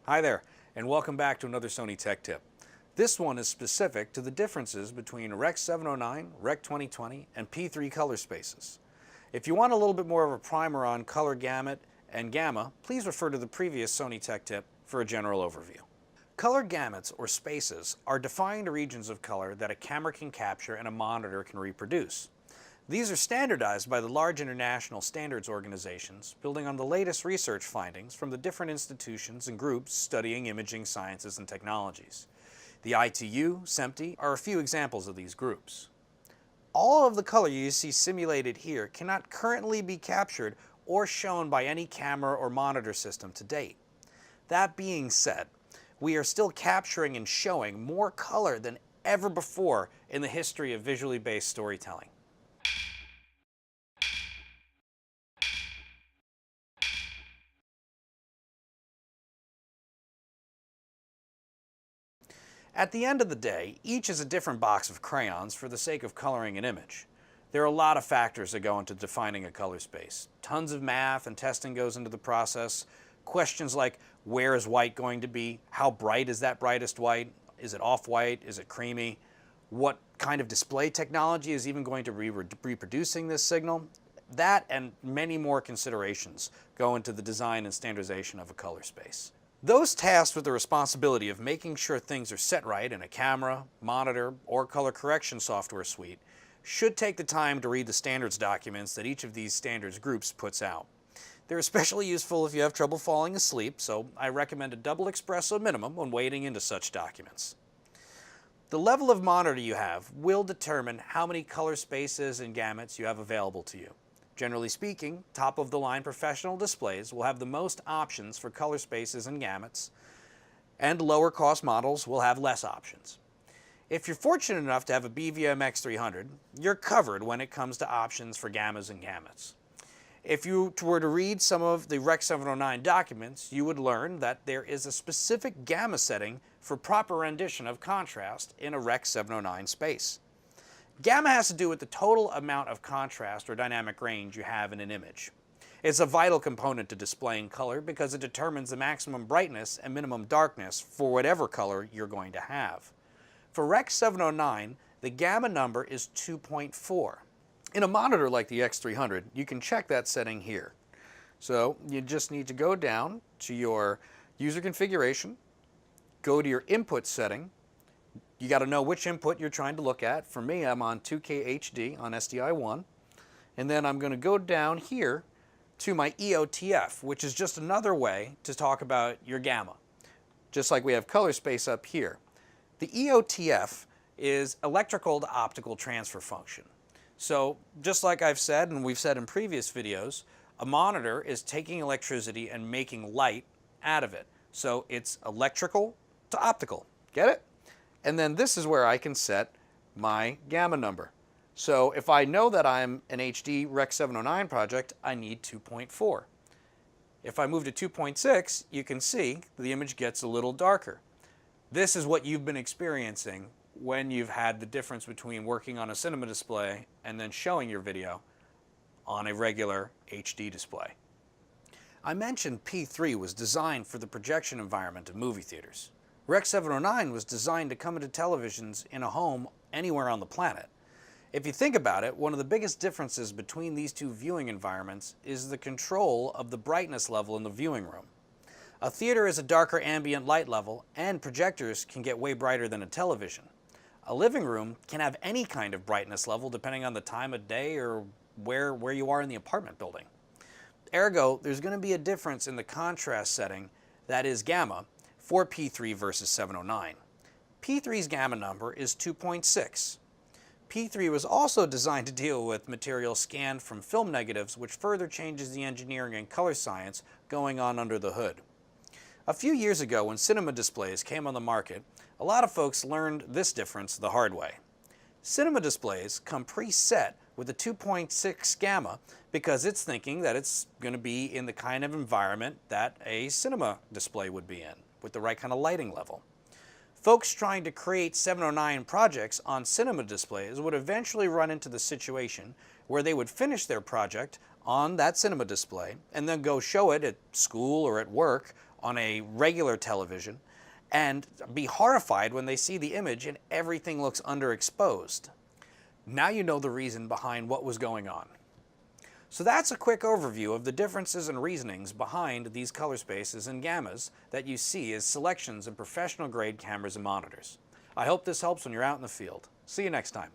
Hi there, and welcome back to another Sony Tech Tip. This one is specific to the differences between Rec 709, Rec 2020, and P3 color spaces. If you want a little bit more of a primer on color gamut and gamma, please refer to the previous Sony Tech Tip for a general overview. Color gamuts, or spaces, are defined regions of color that a camera can capture and a monitor can reproduce. These are standardized by the large international standards organizations, building on the latest research findings from the different institutions and groups studying imaging sciences and technologies. The ITU, SEMTI are a few examples of these groups. All of the color you see simulated here cannot currently be captured or shown by any camera or monitor system to date. That being said, we are still capturing and showing more color than ever before in the history of visually based storytelling. At the end of the day, each is a different box of crayons for the sake of coloring an image. There are a lot of factors that go into defining a color space. Tons of math and testing goes into the process. Questions like, where is white going to be? How bright is that brightest white? Is it off-white? Is it creamy? What kind of display technology is even going to be reproducing this signal? That and many more considerations go into the design and standardization of a color space. Those tasked with the responsibility of making sure things are set right in a camera, monitor, or color correction software suite should take the time to read the standards documents that each of these standards groups puts out. They're especially useful if you have trouble falling asleep, so I recommend a double espresso minimum when wading into such documents. The level of monitor you have will determine how many color spaces and gamuts you have available to you. Generally speaking, top-of-the-line professional displays will have the most options for color spaces and gamuts, and lower-cost models will have less options. If you're fortunate enough to have a BVM X300, you're covered when it comes to options for gammas and gamuts. If you were to read some of the Rec 709 documents, you would learn that there is a specific gamma setting for proper rendition of contrast in a Rec 709 space. Gamma has to do with the total amount of contrast or dynamic range you have in an image. It's a vital component to displaying color because it determines the maximum brightness and minimum darkness for whatever color you're going to have. For Rec 709, the gamma number is 2.4. In a monitor like the X300, you can check that setting here. So you just need to go down to your user configuration, go to your input setting. You got to know which input you're trying to look at. For me, I'm on 2K HD on SDI1. And then I'm going to go down here to my EOTF, which is just another way to talk about your gamma. Just like we have color space up here. The EOTF is electrical to optical transfer function. So just like I've said and we've said in previous videos, a monitor is taking electricity and making light out of it. So it's electrical to optical. Get it? And then this is where I can set my gamma number. So if I know that I'm an HD Rec 709 project, I need 2.4. If I move to 2.6, you can see the image gets a little darker. This is what you've been experiencing when you've had the difference between working on a cinema display and then showing your video on a regular HD display. I mentioned P3 was designed for the projection environment of movie theaters. Rec 709 was designed to come into televisions in a home anywhere on the planet. If you think about it, one of the biggest differences between these two viewing environments is the control of the brightness level in the viewing room. A theater is a darker ambient light level, and projectors can get way brighter than a television. A living room can have any kind of brightness level depending on the time of day or where you are in the apartment building. Ergo, there's going to be a difference in the contrast setting, that is gamma, for P3 versus 709. P3's gamma number is 2.6. P3 was also designed to deal with material scanned from film negatives, which further changes the engineering and color science going on under the hood. A few years ago, when cinema displays came on the market, a lot of folks learned this difference the hard way. Cinema displays come preset with a 2.6 gamma because it's thinking that it's going to be in the kind of environment that a cinema display would be in, with the right kind of lighting level. Folks trying to create 709 projects on cinema displays would eventually run into the situation where they would finish their project on that cinema display and then go show it at school or at work on a regular television and be horrified when they see the image and everything looks underexposed. Now you know the reason behind what was going on. So that's a quick overview of the differences and reasonings behind these color spaces and gammas that you see as selections in professional grade cameras and monitors. I hope this helps when you're out in the field. See you next time.